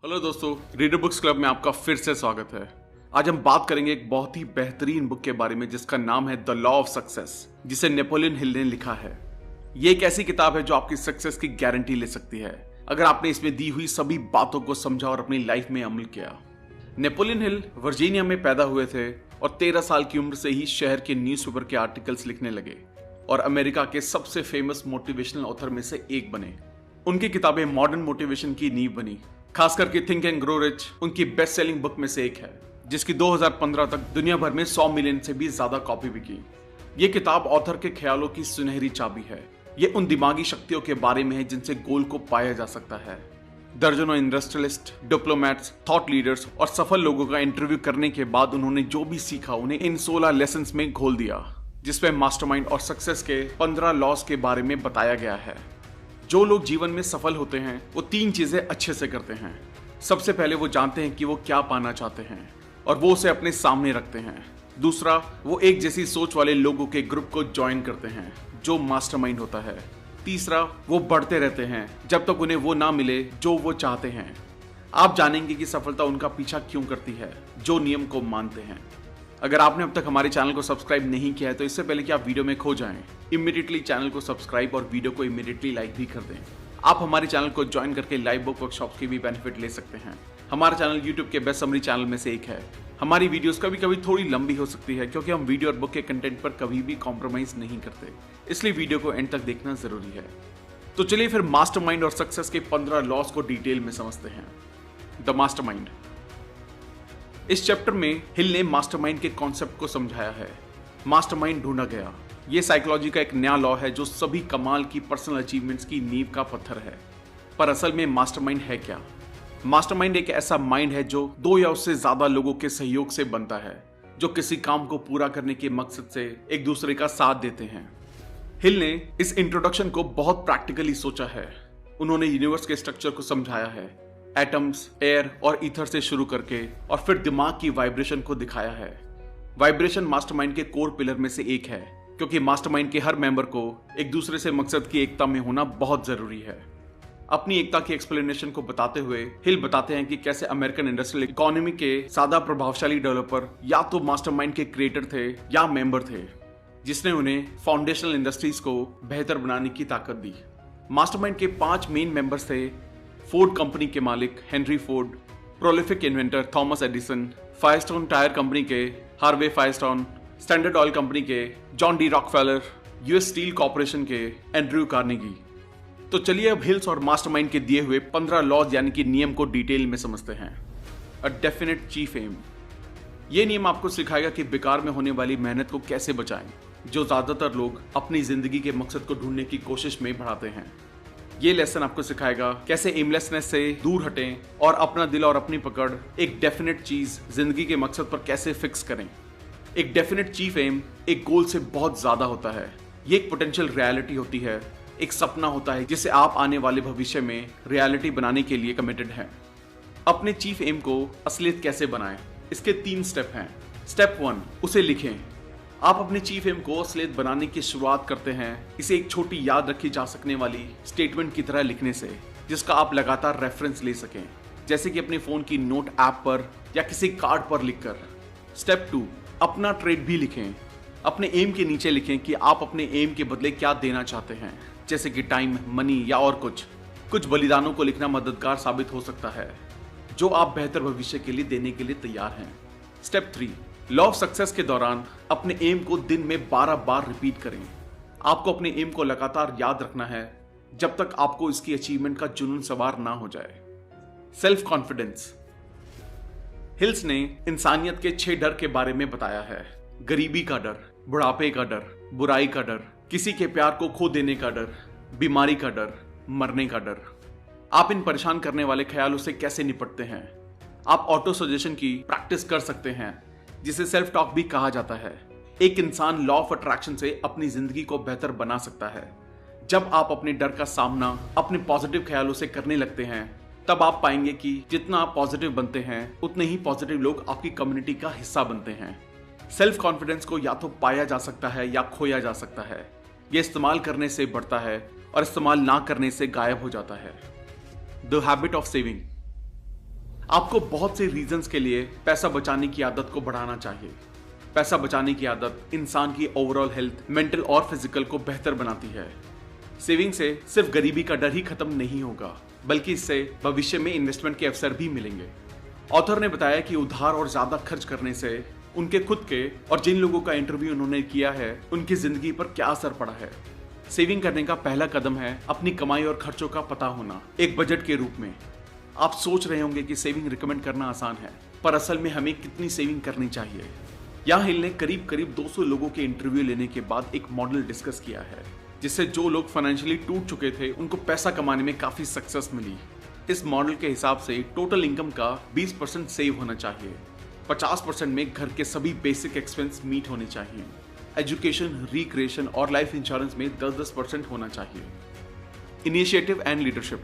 Hello दोस्तों, reader books club में आपका फिर से स्वागत है। आज हम बात करेंगे एक बहुत ही बेहतरीन बुक के बारे में जिसका नाम है द लॉ ऑफ सक्सेस, जिसे नेपोलियन हिल ने लिखा है। ये एक ऐसी किताब है जो आपकी सक्सेस की गारंटी ले सकती है अगर आपने इसमें दी हुई सभी बातों को समझा और अपनी लाइफ में अमल किया। नेपोलियन हिल वर्जीनिया में पैदा हुए थे और 13 साल की उम्र से ही शहर के न्यूज़पेपर के आर्टिकल्स लिखने लगे और अमेरिका के सबसे फेमस मोटिवेशनल ऑथर में से एक बने। उनकी किताबें मॉडर्न मोटिवेशन की नींव बनी। खास करके थिंक एंड ग्रो रिच उनकी बेस्ट सेलिंग बुक में से एक है, जिसकी 2015 तक दुनिया भर में 100 मिलियन से भी ज्यादा कॉपी बिकी। ये किताब ऑथर के ख्यालों की सुनहरी चाबी है। ये उन दिमागी शक्तियों के बारे में है जिनसे गोल को पाया जा सकता है। दर्जनों इंडस्ट्रियलिस्ट, डिप्लोमैट्स, थॉट लीडर्स और सफल लोगों का इंटरव्यू करने के बाद उन्होंने जो भी सीखा उन्हें इन 16 लेसन्स में घोल दिया, जिसमें मास्टरमाइंड और सक्सेस के 15 लॉस के बारे में बताया गया है। जो लोग जीवन में सफल होते हैं वो 3 चीजें अच्छे से करते हैं। सबसे पहले वो जानते हैं कि वो क्या पाना चाहते हैं और वो उसे अपने सामने रखते हैं। दूसरा, वो एक जैसी सोच वाले लोगों के ग्रुप को ज्वाइन करते हैं जो मास्टरमाइंड होता है। तीसरा, वो बढ़ते रहते हैं जब तक उन्हें वो ना मिले जो वो चाहते हैं। आप जानेंगे कि सफलता उनका पीछा क्यों करती है, जो नियम को मानते हैं। अगर आपने अब तक हमारे चैनल को सब्सक्राइब नहीं किया है तो इससे पहले कि आप वीडियो में खो जाएं, इमीडिएटली चैनल को सब्सक्राइब और वीडियो को इमीडिएटली लाइक भी कर दें। आप हमारे चैनल को ज्वाइन करके लाइव बुक वर्कशॉप की भी बेनिफिट ले सकते हैं। हमारा चैनल यूट्यूब के बेस्ट समरी चैनल में से एक है। हमारी वीडियोस कभी कभी थोड़ी लंबी हो सकती है क्योंकि हम वीडियो और बुक के कंटेंट पर कभी भी कॉम्प्रोमाइज नहीं करते, इसलिए वीडियो को एंड तक देखना जरूरी है। तो चलिए फिर मास्टरमाइंड और सक्सेस के 15 लॉस को डिटेल में समझते हैं। The mastermind. इस चैप्टर में हिल ने मास्टरमाइंड के कॉन्सेप्ट को समझाया है। मास्टरमाइंड ढूंढा गया। ये साइकोलॉजी का एक नया लॉ है जो सभी कमाल की पर्सनल अचीवमेंट्स की नींव का पत्थर है। पर असल में मास्टरमाइंड है क्या? मास्टरमाइंड एक ऐसा माइंड है जो 2 या उससे ज्यादा लोगों के सहयोग से बनता है, जो किसी काम को पूरा करने के मकसद से एक दूसरे का साथ देते हैं। हिल ने इस इंट्रोडक्शन को बहुत प्रैक्टिकली सोचा है। उन्होंने यूनिवर्स के स्ट्रक्चर को समझाया है, एटम्स, एयर और ईथर से शुरू करके, और फिर दिमाग की वाइब्रेशन को दिखाया है। वाइब्रेशन मास्टरमाइंड के कोर पिलर में से एक है, क्योंकि मास्टरमाइंड के हर मेंबर को एक दूसरे से मकसद की एकता में होना बहुत जरूरी है। अपनी एकता की एक्सप्लेनेशन को बताते हुए हिल बताते हैं कि कैसे अमेरिकन इंडस्ट्रियल इकोनॉमी के ज्यादा प्रभावशाली डेवलपर या तो मास्टरमाइंड के क्रिएटर थे या मेंबर थे, जिसने उन्हें फाउंडेशनल इंडस्ट्रीज को बेहतर बनाने की ताकत दी। मास्टरमाइंड के 5 मेन मेंबर्स थे: फोर्ड कंपनी के मालिक Henry Ford, prolific inventor Thomas Edison, Firestone tyre company के Harvey Firestone, Standard Oil company के John D Rockefeller, US Steel corporation के एंड्रयू कार्नेगी। तो चलिए अब हिल्स और मास्टरमाइंड के दिए हुए 15 लॉज यानी कि नियम को डिटेल में समझते हैं। A definite chief aim. ये नियम आपको सिखाएगा कि बेकार में होने वाली मेहनत को कैसे बचाएं, जो ज्यादातर लोग अपनी जिंदगी के मकसद को ढूंढने की कोशिश में बढ़ाते हैं। ये लेसन आपको सिखाएगा कैसे एमलेसनेस से दूर हटें और अपना दिल और अपनी पकड़ एक डेफिनेट चीज जिंदगी के मकसद पर कैसे फिक्स करें। एक डेफिनेट चीफ एम एक गोल से बहुत ज्यादा होता है। ये एक पोटेंशियल रियलिटी होती है, एक सपना होता है जिसे आप आने वाले भविष्य में रियलिटी बनाने के लिए कमिटेड हैं। अपने चीफ एम को असलियत कैसे बनाएं, इसके 3 स्टेप हैं। स्टेप 1, उसे लिखें। आप अपने चीफ एम को असलियत बनाने की शुरुआत करते हैं इसे एक छोटी याद रखी जा सकने वाली स्टेटमेंट की तरह लिखने से, जिसका आप लगातार रेफरेंस ले सकें, जैसे कि अपने फोन की नोट ऐप पर या किसी कार्ड पर लिखकर। स्टेप 2, अपना ट्रेड भी लिखें। अपने एम के नीचे लिखें कि आप अपने एम के बदले क्या देना चाहते हैं, जैसे कि टाइम, मनी या और कुछ बलिदानों को लिखना मददगार साबित हो सकता है जो आप बेहतर भविष्य के लिए देने के लिए तैयार हैं। स्टेप 3, लॉ ऑफ सक्सेस के दौरान अपने एम को दिन में 12 बार रिपीट करें। आपको अपने एम को लगातार याद रखना है जब तक आपको इसकी अचीवमेंट का जुनून सवार ना हो जाए। Self confidence. हिल्स ने इंसानियत के 6 डर के बारे में बताया है: गरीबी का डर, बुढ़ापे का डर, बुराई का डर, किसी के प्यार को खो देने का डर, बीमारी का डर, मरने का डर। आप इन परेशान करने वाले ख्यालों से कैसे निपटते हैं? आप ऑटो सजेशन की प्रैक्टिस कर सकते हैं, जिसे सेल्फ टॉक भी कहा जाता है। एक इंसान लॉ ऑफ अट्रैक्शन से अपनी जिंदगी को बेहतर बना सकता है। जब आप अपने डर का सामना अपने पॉजिटिव ख्यालों से करने लगते हैं, तब आप पाएंगे कि जितना आप पॉजिटिव बनते हैं उतने ही पॉजिटिव लोग आपकी कम्युनिटी का हिस्सा बनते हैं। सेल्फ कॉन्फिडेंस को या तो पाया जा सकता है या खोया जा सकता है। यह इस्तेमाल करने से बढ़ता है और इस्तेमाल ना करने से गायब हो जाता है। The habit of saving. आपको बहुत से रीजंस के लिए पैसा बचाने की आदत को बढ़ाना चाहिए। पैसा बचाने की आदत इंसान की ओवरऑल हेल्थ, मेंटल और फिजिकल को बेहतर बनाती है। सेविंग से सिर्फ गरीबी का डर ही खत्म नहीं होगा, बल्कि इससे भविष्य में इन्वेस्टमेंट के अवसर भी मिलेंगे। ऑथर ने बताया कि उधार और ज्यादा खर्च करने से उनके खुद के और जिन लोगों का इंटरव्यू उन्होंने किया है उनकी जिंदगी पर क्या असर पड़ा है। सेविंग करने का पहला कदम है अपनी कमाई और खर्चों का पता होना, एक बजट के रूप में। आप सोच रहे होंगे कि सेविंग रिकमेंड करना आसान है, पर असल में हमें कितनी सेविंग करनी चाहिए। यहाँ हिल ने करीब करीब 200 लोगों के इंटरव्यू लेने के बाद एक मॉडल डिस्कस किया है, जिससे जो लोग फाइनेंशियली टूट चुके थे उनको पैसा कमाने में काफी सक्सेस मिली। इस मॉडल के हिसाब से टोटल इनकम का 20% सेव होना चाहिए, 50% में घर के सभी बेसिक एक्सपेंस मीट होने चाहिए, एजुकेशन, रिक्रिएशन और लाइफ इंश्योरेंस में 10-10% होना चाहिए। Initiative and leadership.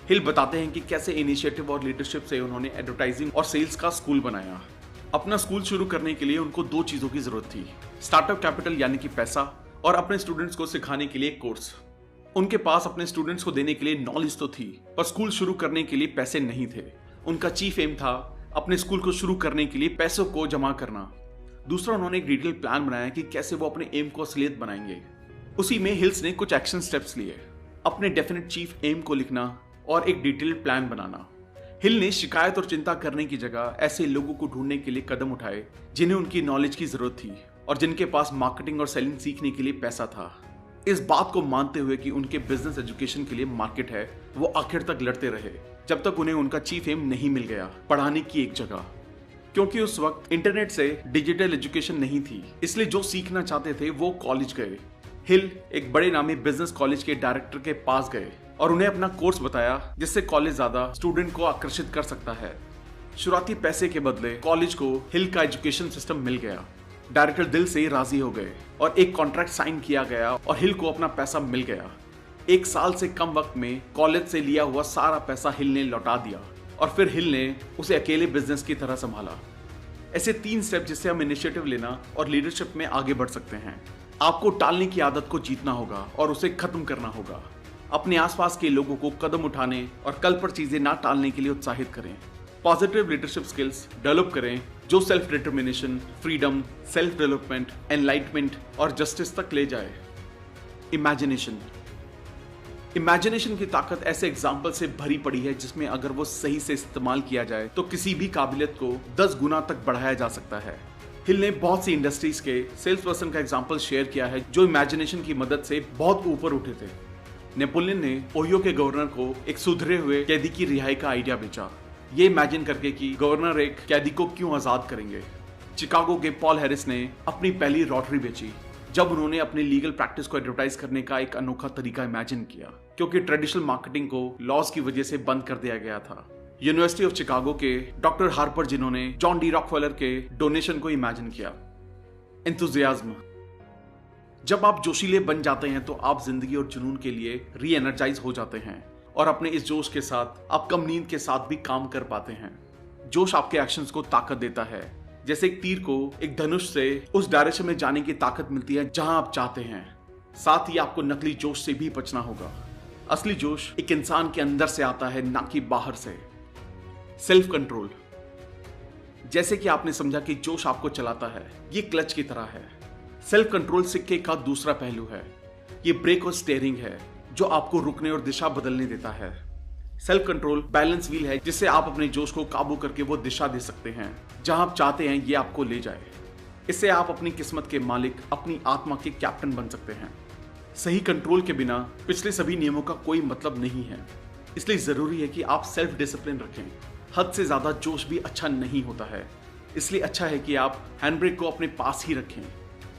हिल बताते हैं कि कैसे इनिशिएटिव और लीडरशिप से उन्होंने एडवर्टाइजिंग और सेल्स का स्कूल बनाया। अपना स्कूल शुरू करने के लिए उनको 2 चीजों की जरूरत थी, स्टार्टअप कैपिटल यानी कि पैसा, और अपने स्टूडेंट्स को सिखाने के लिए कोर्स। उनके पास अपने स्टूडेंट्स को देने के लिए नॉलेज तो थी, पर स्कूल शुरू करने के लिए पैसे नहीं थे। उनका चीफ एम था अपने स्कूल को शुरू करने के लिए पैसों को जमा करना। दूसरा, उन्होंने एक डिटेल प्लान बनाया कि कैसे वो अपने एम को असलियत बनाएंगे। उसी में हिल्स ने कुछ एक्शन स्टेप्स लिए, अपने डेफिनेट चीफ एम को लिखना और एक डिटेल्ड प्लान बनाना। हिल ने शिकायत और चिंता करने की जगह ऐसे लोगों को ढूंढने के लिए कदम उठाए जिन्हें उनकी नॉलेज की जरूरत थी और जिनके पास मार्केटिंग और सेलिंग सीखने के लिए पैसा था। इस बात को मानते हुए कि उनके बिजनेस एजुकेशन के लिए मार्केट है, वो आखिर तक लड़ते रहे जब तक उन्हें उनका चीफ एम नहीं मिल गया, पढ़ाने की एक जगह। क्योंकि उस वक्त इंटरनेट से डिजिटल एजुकेशन नहीं थी, इसलिए जो सीखना चाहते थे वो कॉलेज गए। हिल एक बड़े नामी बिजनेस कॉलेज के डायरेक्टर के पास गए और उन्हें अपना कोर्स बताया, जिससे कॉलेज ज्यादा स्टूडेंट को आकर्षित कर सकता है। शुरुआती पैसे के बदले कॉलेज को हिल का एजुकेशन सिस्टम मिल गया। डायरेक्टर दिल से राजी हो गए और एक कॉन्ट्रैक्ट साइन किया गया और हिल को अपना पैसा मिल गया। 1 साल से कम वक्त में कॉलेज से लिया हुआ सारा पैसा हिल ने लौटा दिया और फिर हिल ने उसे अकेले बिजनेस की तरह संभाला। ऐसे 3 स्टेप जिससे हम इनिशिएटिव लेना और लीडरशिप में आगे बढ़ सकते हैं। आपको टालने की आदत को जीतना होगा और उसे खत्म करना होगा। अपने आसपास के लोगों को कदम उठाने और कल पर चीजें ना टालने के लिए उत्साहित करें। पॉजिटिव लीडरशिप स्किल्स डेवलप करें जो self determination, freedom, self development, enlightenment और जस्टिस तक ले जाए। इमेजिनेशन की ताकत ऐसे एग्जाम्पल से भरी पड़ी है जिसमें अगर वो सही से इस्तेमाल किया जाए तो किसी भी काबिलियत को 10 गुना तक बढ़ाया जा सकता है। हिल ने बहुत सी इंडस्ट्रीज के सेल्स पर्सन का एग्जाम्पल शेयर किया है जो इमेजिनेशन की मदद से बहुत ऊपर उठे थे। नेपोलियन ने ओहियो के गवर्नर को एक सुधरे हुए कैदी की रिहाई का आइडिया बेचा, ये इमेजिन करके कि गवर्नर एक कैदी को क्यों आजाद करेंगे। चिकागो के पॉल हैरिस ने अपनी पहली लॉटरी बेची जब उन्होंने अपनी लीगल प्रैक्टिस को एडवर्टाइज करने का एक अनोखा तरीका इमेजिन किया, क्योंकि ट्रेडिशनल मार्केटिंग को लॉस की वजह से बंद कर दिया गया था। यूनिवर्सिटी ऑफ चिकागो के डॉक्टर हार्पर जिन्होंने जॉन डी रॉकफेलर के डोनेशन को इमेजिन किया। एंथुसियाज्म। जब आप जोशीले बन जाते हैं तो आप जिंदगी और जुनून के लिए री एनर्जाइज हो जाते हैं और अपने इस जोश के साथ आप कम नींद के साथ भी काम कर पाते हैं। जोश आपके एक्शंस को ताकत देता है, जैसे एक तीर को एक धनुष से उस डायरेक्शन में जाने की ताकत मिलती है जहां आप चाहते हैं। साथ ही आपको नकली जोश से भी बचना होगा। असली जोश एक इंसान के अंदर से आता है, ना कि बाहर से। Self control. जैसे कि आपने समझा कि जोश आपको चलाता है, ये क्लच की तरह है। सेल्फ कंट्रोल सिक्के का दूसरा पहलू है। ये ब्रेक और स्टीयरिंग है जो आपको रुकने और दिशा बदलने देता है। सेल्फ कंट्रोल बैलेंस व्हील है जिससे आप अपने जोश को काबू करके वो दिशा दे सकते हैं जहां आप चाहते हैं ये आपको ले जाए। इससे आप अपनी किस्मत के मालिक, अपनी आत्मा के कैप्टन बन सकते हैं। सही कंट्रोल के बिना पिछले सभी नियमों का कोई मतलब नहीं है, इसलिए जरूरी है कि आप सेल्फ डिसिप्लिन रखें। हद से ज्यादा जोश भी अच्छा नहीं होता है, इसलिए अच्छा है कि आप हैंड ब्रेक को अपने पास ही रखें।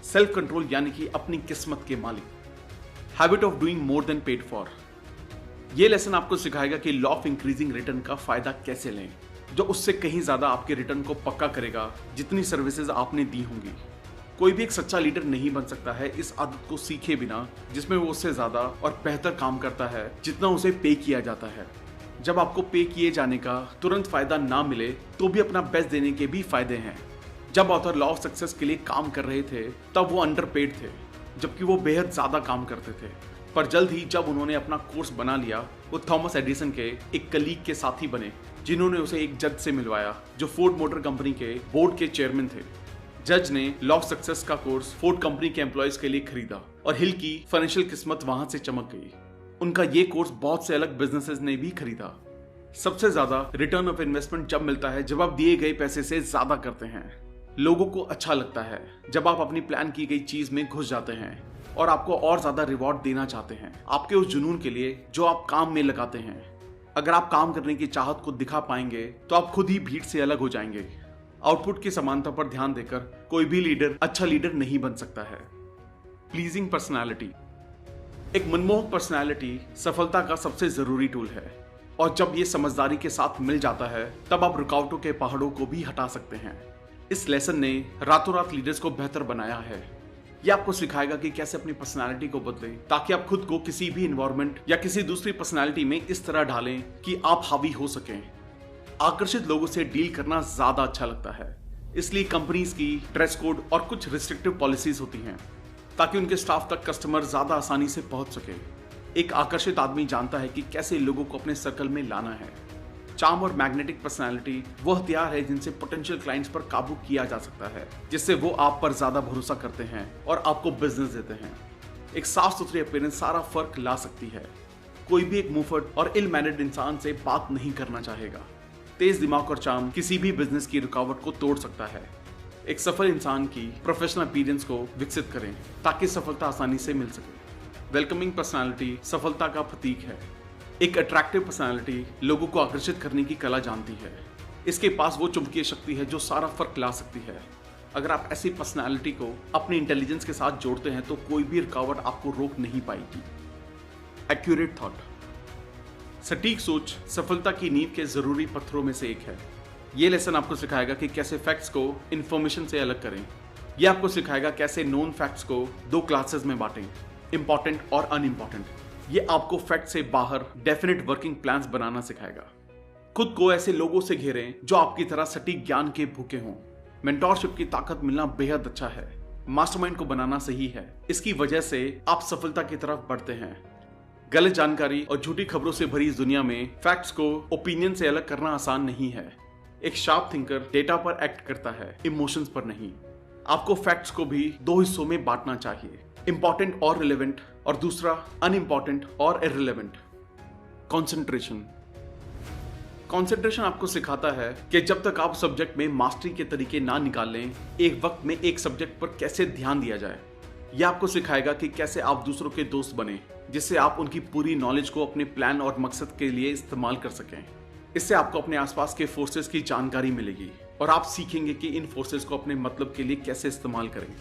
सेल्फ कंट्रोल यानी कि अपनी किस्मत के मालिक। Habit of doing more than paid for. ये लेसन आपको सिखाएगा कि लॉ ऑफ इंक्रीजिंग रिटर्न का फायदा कैसे लें, जो उससे कहीं ज्यादा आपके रिटर्न को पक्का करेगा जितनी सर्विसेज आपने दी होंगी। कोई भी एक सच्चा लीडर नहीं बन सकता है इस आदत को सीखे बिना, जिसमें वो उससे ज्यादा और बेहतर काम करता है जितना उसे पे किया जाता है। जब आपको पे किए जाने का तुरंत फायदा ना मिले तो भी अपना बेस्ट देने के भी फायदे हैं। जब ऑथर लॉ ऑफ सक्सेस के लिए काम कर रहे थे तब वो अंडरपेड थे, जबकि वो बेहद ज्यादा काम करते थे। पर जल्द ही जब उन्होंने अपना कोर्स बना लिया, वो थॉमस एडिसन के एक कलीग के साथी बने जिन्होंने उसे एक जज से मिलवाया जो फोर्ड मोटर कंपनी के बोर्ड के चेयरमैन थे। जज ने लॉ ऑफ सक्सेस का कोर्स फोर्ड कंपनी के एम्प्लॉयज के लिए खरीदा और हिल की फाइनेंशियल किस्मत वहां से चमक गई। उनका ये कोर्स बहुत से अलग बिजनेसेस ने भी खरीदा। सबसे ज्यादा रिटर्न ऑफ इन्वेस्टमेंट जब मिलता है जब आप दिए गए पैसे से ज्यादा करते हैं। लोगों को अच्छा लगता है जब आप अपनी प्लान की गई चीज में घुस जाते हैं और आपको और ज्यादा रिवॉर्ड देना चाहते हैं आपके उस जुनून के लिए जो आप काम में लगाते हैं। अगर आप काम करने की चाहत को दिखा पाएंगे तो आप खुद ही भीड़ से अलग हो जाएंगे। आउटपुट की समानता पर ध्यान देकर कोई भी लीडर अच्छा लीडर नहीं बन सकता है। Pleasing personality. एक मनमोहक पर्सनालिटी सफलता का सबसे जरूरी टूल है और जब ये समझदारी के साथ मिल जाता है तब आप रुकावटों के पहाड़ों को भी हटा सकते हैं। इस लेसन ने रातों रात लीडर्स को बेहतर बनाया है। यह आपको सिखाएगा कि कैसे अपनी पर्सनालिटी को बदलें ताकि आप खुद को किसी भी एनवायरनमेंट या किसी दूसरी पर्सनालिटी में इस तरह ढालें कि आप हावी हो सकें। आकर्षित लोगों से डील करना ज्यादा अच्छा लगता है, इसलिए कंपनीज की ड्रेस कोड और कुछ रिस्ट्रिक्टिव पॉलिसीज होती हैं ताकि उनके स्टाफ तक कस्टमर ज्यादा आसानी से पहुंच सके। एक आकर्षित आदमी जानता है कि कैसे लोगों को अपने सर्कल में लाना है। चार्म और मैग्नेटिक पर्सनालिटी वो हथियार है जिनसे पोटेंशियल क्लाइंट्स पर काबू किया जा सकता है, जिससे वो आप पर ज्यादा भरोसा करते हैं और आपको बिजनेस देते हैं। एक साफ सुथरी अपीयरेंस सारा फर्क ला सकती है। कोई भी एक मुंहफट और इल मैनर्ड इंसान से बात नहीं करना चाहेगा। तेज दिमाग और चार्म किसी भी बिजनेस की रुकावट को तोड़ सकता है। एक सफल इंसान की प्रोफेशनल अपीयरेंस को विकसित करें ताकि सफलता आसानी से मिल सके। वेलकमिंग पर्सनालिटी सफलता का प्रतीक है। एक अट्रैक्टिव पर्सनालिटी लोगों को आकर्षित करने की कला जानती है। इसके पास वो चुंबकीय शक्ति है जो सारा फर्क ला सकती है। अगर आप ऐसी पर्सनालिटी को अपनी इंटेलिजेंस के साथ जोड़ते हैं तो कोई भी रुकावट आपको रोक नहीं पाएगी। Accurate thought. सटीक सोच सफलता की नींव के जरूरी पत्थरों में से एक है। ये लेसन आपको सिखाएगा कि कैसे फैक्ट्स को इंफॉर्मेशन से अलग करें। यह आपको सिखाएगा कैसे नोन फैक्ट्स को दो क्लासेस में बांटें, इंपॉर्टेंट और अनइम्पॉर्टेंट। ये आपको फैक्ट से बाहर डेफिनेट वर्किंग प्लान्स बनाना सिखाएगा। खुद को ऐसे लोगों से घेरें जो आपकी तरह सटीक ज्ञान के भूखे हों। मेंटोरशिप की ताकत मिलना बेहद अच्छा है। मास्टरमाइंड को बनाना सही है। इसकी वजह से आप सफलता की तरफ बढ़ते हैं। गलत जानकारी और झूठी खबरों से भरी इस दुनिया में फैक्ट्स को ओपिनियन से अलग करना आसान नहीं है। एक शार्प थिंकर डेटा पर एक्ट करता है, इमोशंस पर नहीं। आपको फैक्ट्स को भी दो हिस्सों में बांटना चाहिए, इंपॉर्टेंट और रिलेवेंट, और दूसरा अनइम्पॉर्टेंट और इररिलेवेंट। कंसंट्रेशन। कंसंट्रेशन आपको सिखाता है कि जब तक आप सब्जेक्ट में मास्टरी के तरीके ना निकाल लें, एक वक्त में एक सब्जेक्ट पर कैसे ध्यान दिया जाए। यह आपको सिखाएगा कि कैसे आप दूसरों के दोस्त बने, जिससे आप उनकी पूरी नॉलेज को अपने प्लान और मकसद के लिए इस्तेमाल कर सकें। इससे आपको अपने आसपास के फोर्सेस की जानकारी मिलेगी और आप सीखेंगे कि इन फोर्सेस को अपने मतलब के लिए कैसे इस्तेमाल करें।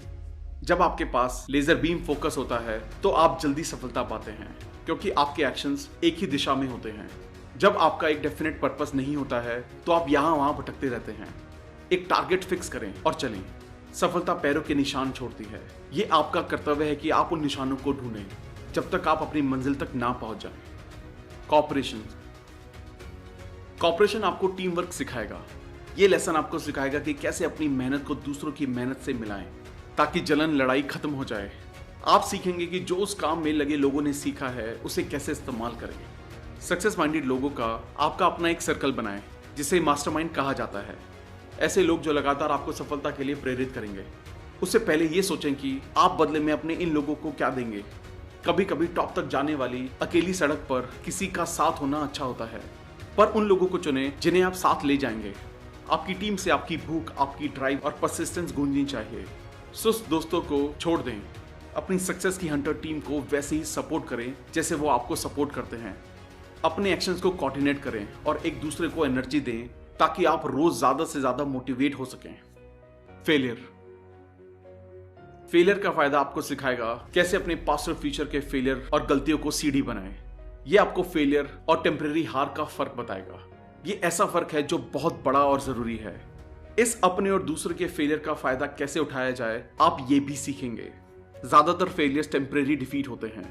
जब आपके पास लेजर बीम फोकस होता है तो आप जल्दी सफलता पाते हैं, क्योंकि आपके एक्शंस एक ही दिशा में होते हैं। जब आपका एक डेफिनेट पर्पस नहीं होता है तो आप यहाँ वहां भटकते रहते हैं। एक टारगेट फिक्स करें और चलें। सफलता पैरों के निशान छोड़ती है। ये आपका कर्तव्य है कि आप उन निशानों को ढूंढें जब तक आप अपनी मंजिल तक ना पहुंच जाएं। कॉपरेशन आपको टीम वर्क सिखाएगा। ये लेसन आपको सिखाएगा कि कैसे अपनी मेहनत को दूसरों की मेहनत से मिलाएं ताकि जलन लड़ाई खत्म हो जाए। आप सीखेंगे कि जो उस काम में लगे लोगों ने सीखा है उसे कैसे इस्तेमाल करें। सक्सेस माइंडेड लोगों का आपका अपना एक सर्कल बनाएं जिसे मास्टरमाइंड कहा जाता है। ऐसे लोग जो लगातार आपको सफलता के लिए प्रेरित करेंगे। उससे पहले ये सोचें कि आप बदले में अपने इन लोगों को क्या देंगे। कभी कभी टॉप तक जाने वाली अकेली सड़क पर किसी का साथ होना अच्छा होता है, पर उन लोगों को चुनें जिन्हें आप साथ ले जाएंगे। आपकी टीम से आपकी भूख, आपकी ड्राइव और परसिस्टेंस गूंजनी चाहिए। सुस्त दोस्तों को छोड़ दें। अपनी सक्सेस की हंटर टीम को वैसे ही सपोर्ट करें जैसे वो आपको सपोर्ट करते हैं। अपने एक्शंस को कोऑर्डिनेट करें और एक दूसरे को एनर्जी दें ताकि आप रोज ज्यादा से ज्यादा मोटिवेट हो सकें। फेलियर का फायदा आपको सिखाएगा कैसे अपने पास्ट और फ्यूचर के फेलियर और गलतियों को सीढ़ी बनाएं। ये आपको फेलियर और टेम्परेरी हार का फर्क बताएगा। ये ऐसा फर्क है जो बहुत बड़ा और जरूरी है। इस अपने और दूसरे के फेलियर का फायदा कैसे उठाया जाए आप ये भी सीखेंगे। ज्यादातर फेलियर्स टेम्परेरी डिफीट होते हैं।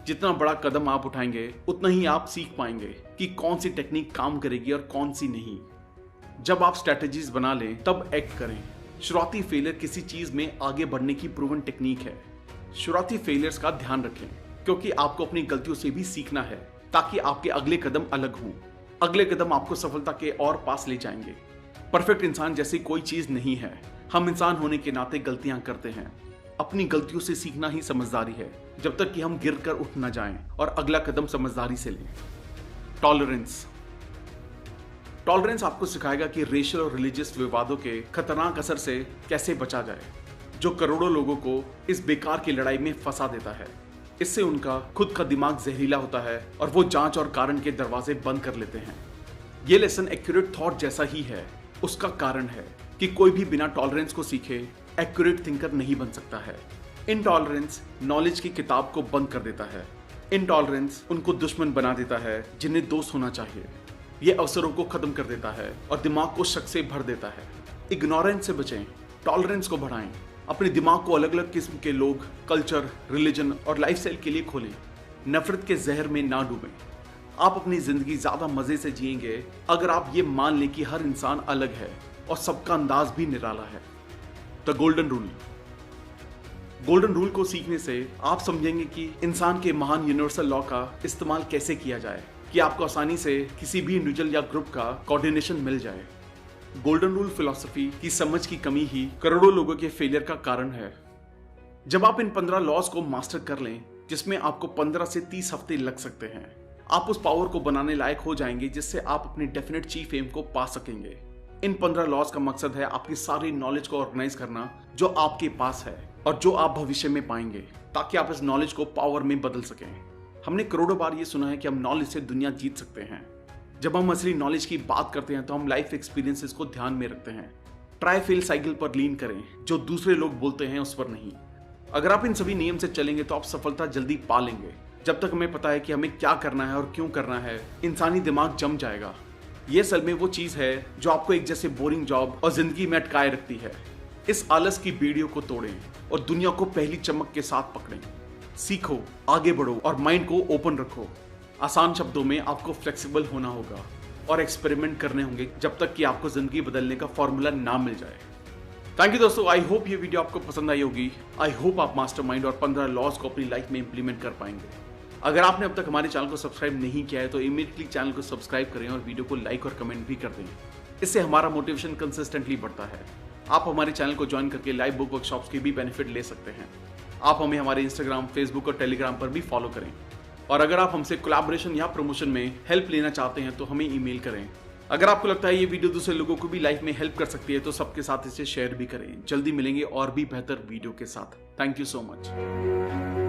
जितना बड़ा कदम आप उठाएंगे उतना ही आप सीख पाएंगे कि कौन सी टेक्निक काम करेगी और कौन सी नहीं। जब आप स्ट्रेटेजीज बना लें तब एक्ट करें। शुरुआती फेलियर किसी चीज में आगे बढ़ने की प्रूवन टेक्निक है। शुरुआती फेलियर्स का ध्यान रखें क्योंकि आपको अपनी गलतियों से भी सीखना है ताकि आपके अगले कदम अलग हों। अगले कदम आपको सफलता के और पास ले जाएंगे। परफेक्ट इंसान जैसी कोई चीज नहीं है। हम इंसान होने के नाते गलतियां करते हैं। अपनी गलतियों से सीखना ही समझदारी है, जब तक कि हम गिर कर उठ ना जाएं और अगला कदम समझदारी से लें। टॉलरेंस आपको सिखाएगा कि रेशियल और रिलीजियस विवादों के खतरनाक असर से कैसे बचा जाए, जो करोड़ों लोगों को इस बेकार की लड़ाई में फंसा देता है। इससे उनका खुद का दिमाग जहरीला होता है और वो जांच और कारण के दरवाजे बंद कर लेते हैं। ये लेसन एक्यूरेट थॉट जैसा ही है। उसका कारण है कि कोई भी बिना टॉलरेंस को सीखे एक्यूरेट थिंकर नहीं बन सकता है। इनटॉलरेंस नॉलेज की किताब को बंद कर देता है। इनटॉलरेंस उनको दुश्मन बना देता है जिन्हें दोस्त होना चाहिए। ये अवसरों को खत्म कर देता है और दिमाग को शक से भर देता है। इग्नोरेंस से बचें, टॉलरेंस को बढ़ाएं। अपने दिमाग को अलग अलग किस्म के लोग, कल्चर, रिलीजन और लाइफस्टाइल के लिए खोलें। नफरत के जहर में ना डूबें। आप अपनी जिंदगी ज्यादा मजे से जिएंगे अगर आप ये मान लें कि हर इंसान अलग है और सबका अंदाज भी निराला है। द गोल्डन रूल को सीखने से आप समझेंगे कि इंसान के महान यूनिवर्सल लॉ का इस्तेमाल कैसे किया जाए कि आपको आसानी से किसी भी इंडिविजुअल या ग्रुप का कोऑर्डिनेशन मिल जाए। गोल्डन रूल फिलॉसफी की समझ की कमी ही करोड़ों लोगों के फेलियर का कारण है। जब आप इन 15 लॉज को मास्टर कर लें, जिसमें आपको 15 से 30 हफ्ते लग सकते हैं, आप उस पावर को बनाने लायक हो जाएंगे जिससे आप अपनी डेफिनेट चीफ एम को पा सकेंगे। इन 15 लॉज का मकसद है आपकी सारी नॉलेज को ऑर्गेनाइज करना जो आपके पास है और जो आप भविष्य में पाएंगे, ताकि आप इस नॉलेज को पावर में बदल सकें। हमने करोड़ों बार ये सुना है कि हम नॉलेज से दुनिया जीत सकते हैं। जब हम असली नॉलेज की बात करते हैं तो हम लाइफ एक्सपीरियंसेस को ध्यान में रखते हैं। ट्राई फेल साइकिल पर लीन करें, जो दूसरे लोग बोलते हैं उस पर नहीं। अगर आप इन सभी नियम से चलेंगे तो आप सफलता जल्दी पा लेंगे। जब तक हमें पता है कि हमें क्या करना है और क्यों करना है, इंसानी दिमाग जम जाएगा। ये असल में वो चीज है जो आपको एक जैसे बोरिंग जॉब और जिंदगी में अटकाए रखती है। इस आलस की बेड़ियों को तोड़ें और दुनिया को पहली चमक के साथ पकड़ें। सीखो, आगे बढ़ो और माइंड को ओपन रखो। आसान शब्दों में आपको फ्लेक्सिबल होना होगा और एक्सपेरिमेंट करने होंगे जब तक कि आपको जिंदगी बदलने का फॉर्मूला ना मिल जाए। थैंक यू दोस्तों, आई होप ये वीडियो आपको पसंद आई होगी। आई होप आप मास्टरमाइंड और 15 लॉज को अपनी लाइफ में इंप्लीमेंट कर पाएंगे। अगर आपने अब तक हमारे चैनल को सब्सक्राइब नहीं किया है तो इमीडिएटली चैनल को सब्सक्राइब करें और वीडियो को लाइक और कमेंट भी कर दें। इससे हमारा मोटिवेशन कंसिस्टेंटली बढ़ता है। आप हमारे चैनल को ज्वाइन करके लाइव बुक वर्कशॉप्स की भी बेनिफिट ले सकते हैं। आप हमें हमारे इंस्टाग्राम, फेसबुक और टेलीग्राम पर भी फॉलो करें। और अगर आप हमसे कोलैबोरेशन या प्रमोशन में हेल्प लेना चाहते हैं तो हमें ईमेल करें। अगर आपको लगता है ये वीडियो दूसरे लोगों को भी लाइफ में हेल्प कर सकती है तो सबके साथ इसे शेयर भी करें। जल्दी मिलेंगे और भी बेहतर वीडियो के साथ। Thank you so much.